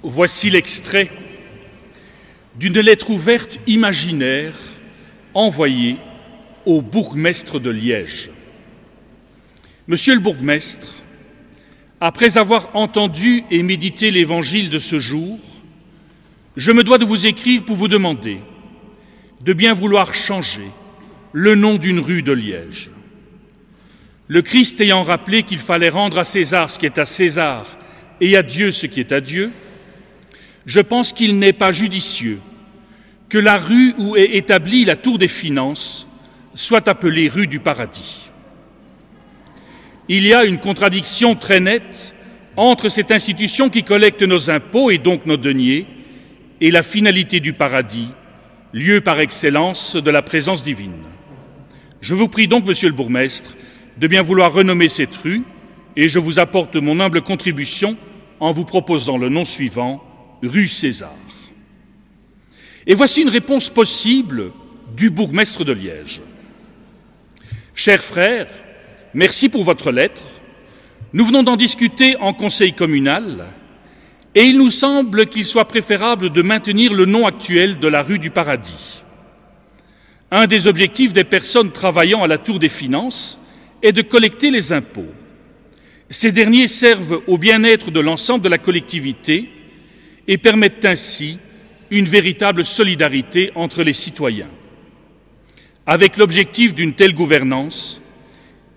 Voici l'extrait d'une lettre ouverte imaginaire envoyée au bourgmestre de Liège. Monsieur le bourgmestre, après avoir entendu et médité l'évangile de ce jour, je me dois de vous écrire pour vous demander de bien vouloir changer le nom d'une rue de Liège. Le Christ ayant rappelé qu'il fallait rendre à César ce qui est à César et à Dieu ce qui est à Dieu, je pense qu'il n'est pas judicieux que la rue où est établie la Tour des Finances soit appelée rue du Paradis. Il y a une contradiction très nette entre cette institution qui collecte nos impôts et donc nos deniers et la finalité du paradis, lieu par excellence de la présence divine. Je vous prie donc, monsieur le bourgmestre, de bien vouloir renommer cette rue et je vous apporte mon humble contribution en vous proposant le nom suivant, rue César. Et voici une réponse possible du bourgmestre de Liège. Chers frères, merci pour votre lettre. Nous venons d'en discuter en conseil communal et il nous semble qu'il soit préférable de maintenir le nom actuel de la rue du Paradis. Un des objectifs des personnes travaillant à la Tour des Finances est de collecter les impôts. Ces derniers servent au bien-être de l'ensemble de la collectivité et permettent ainsi une véritable solidarité entre les citoyens. Avec l'objectif d'une telle gouvernance,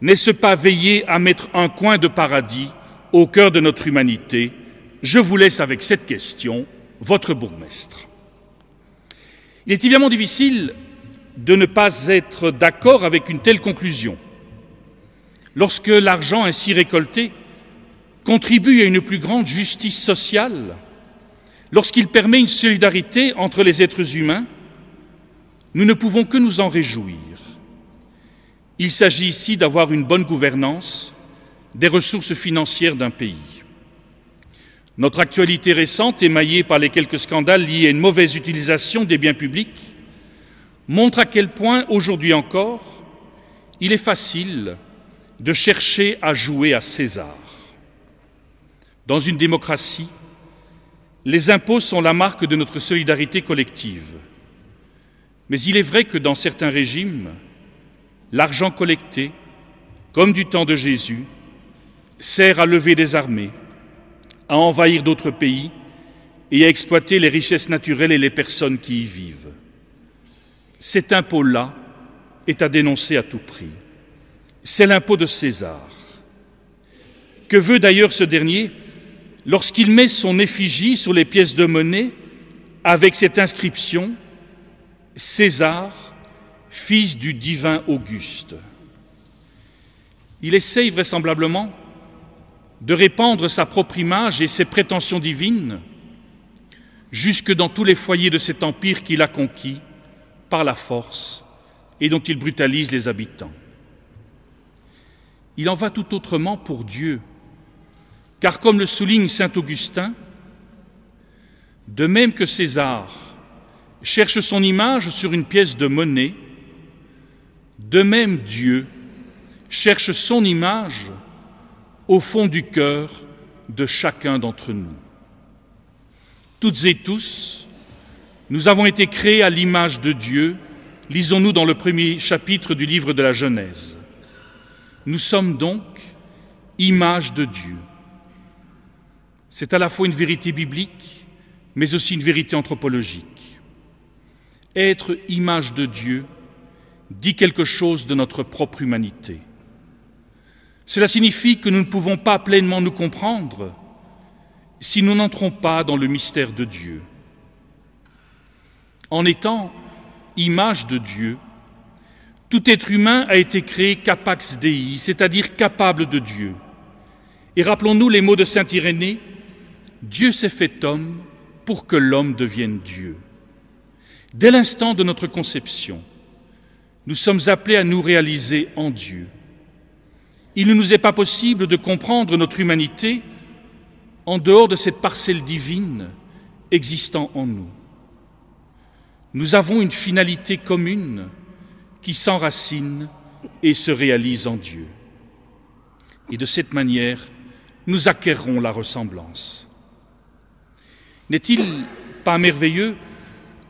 n'est-ce pas veiller à mettre un coin de paradis au cœur de notre humanité? Je vous laisse avec cette question, votre bourgmestre. Il est évidemment difficile de ne pas être d'accord avec une telle conclusion. Lorsque l'argent ainsi récolté contribue à une plus grande justice sociale, lorsqu'il permet une solidarité entre les êtres humains, nous ne pouvons que nous en réjouir. Il s'agit ici d'avoir une bonne gouvernance des ressources financières d'un pays. Notre actualité récente, émaillée par les quelques scandales liés à une mauvaise utilisation des biens publics, montre à quel point, aujourd'hui encore, il est facile de chercher à jouer à César. Dans une démocratie, les impôts sont la marque de notre solidarité collective. Mais il est vrai que dans certains régimes, l'argent collecté, comme du temps de Jésus, sert à lever des armées, à envahir d'autres pays et à exploiter les richesses naturelles et les personnes qui y vivent. Cet impôt-là est à dénoncer à tout prix. C'est l'impôt de César. Que veut d'ailleurs ce dernier lorsqu'il met son effigie sur les pièces de monnaie avec cette inscription « César, fils du divin Auguste ». Il essaye vraisemblablement de répandre sa propre image et ses prétentions divines jusque dans tous les foyers de cet empire qu'il a conquis par la force et dont il brutalise les habitants. Il en va tout autrement pour Dieu, car comme le souligne saint Augustin, de même que César cherche son image sur une pièce de monnaie, de même Dieu cherche son image au fond du cœur de chacun d'entre nous. Toutes et tous, nous avons été créés à l'image de Dieu, lisons-nous dans le premier chapitre du livre de la Genèse. Nous sommes donc image de Dieu. C'est à la fois une vérité biblique, mais aussi une vérité anthropologique. Être image de Dieu dit quelque chose de notre propre humanité. Cela signifie que nous ne pouvons pas pleinement nous comprendre si nous n'entrons pas dans le mystère de Dieu. En étant image de Dieu, tout être humain a été créé capax Dei, c'est-à-dire capable de Dieu. Et rappelons-nous les mots de saint Irénée, « Dieu s'est fait homme pour que l'homme devienne Dieu ». Dès l'instant de notre conception, nous sommes appelés à nous réaliser en Dieu. Il ne nous est pas possible de comprendre notre humanité en dehors de cette parcelle divine existant en nous. Nous avons une finalité commune qui s'enracine et se réalise en Dieu. Et de cette manière, nous acquerrons la ressemblance. N'est-il pas merveilleux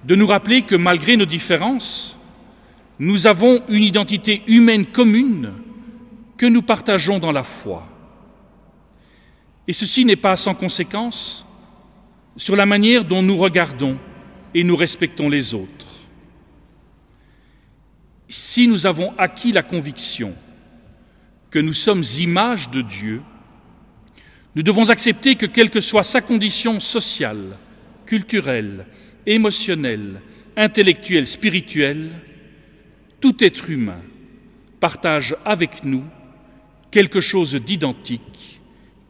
de nous rappeler que malgré nos différences, nous avons une identité humaine commune que nous partageons dans la foi? Et ceci n'est pas sans conséquence sur la manière dont nous regardons et nous respectons les autres. Si nous avons acquis la conviction que nous sommes images de Dieu, nous devons accepter que quelle que soit sa condition sociale, culturelle, émotionnelle, intellectuelle, spirituelle, tout être humain partage avec nous quelque chose d'identique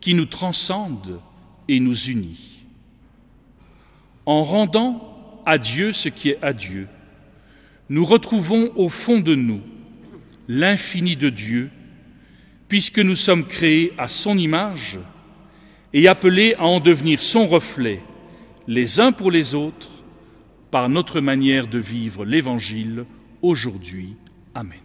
qui nous transcende et nous unit. En rendant à Dieu ce qui est à Dieu, nous retrouvons au fond de nous l'infini de Dieu, puisque nous sommes créés à son image et appelés à en devenir son reflet, les uns pour les autres, par notre manière de vivre l'Évangile aujourd'hui. Amen.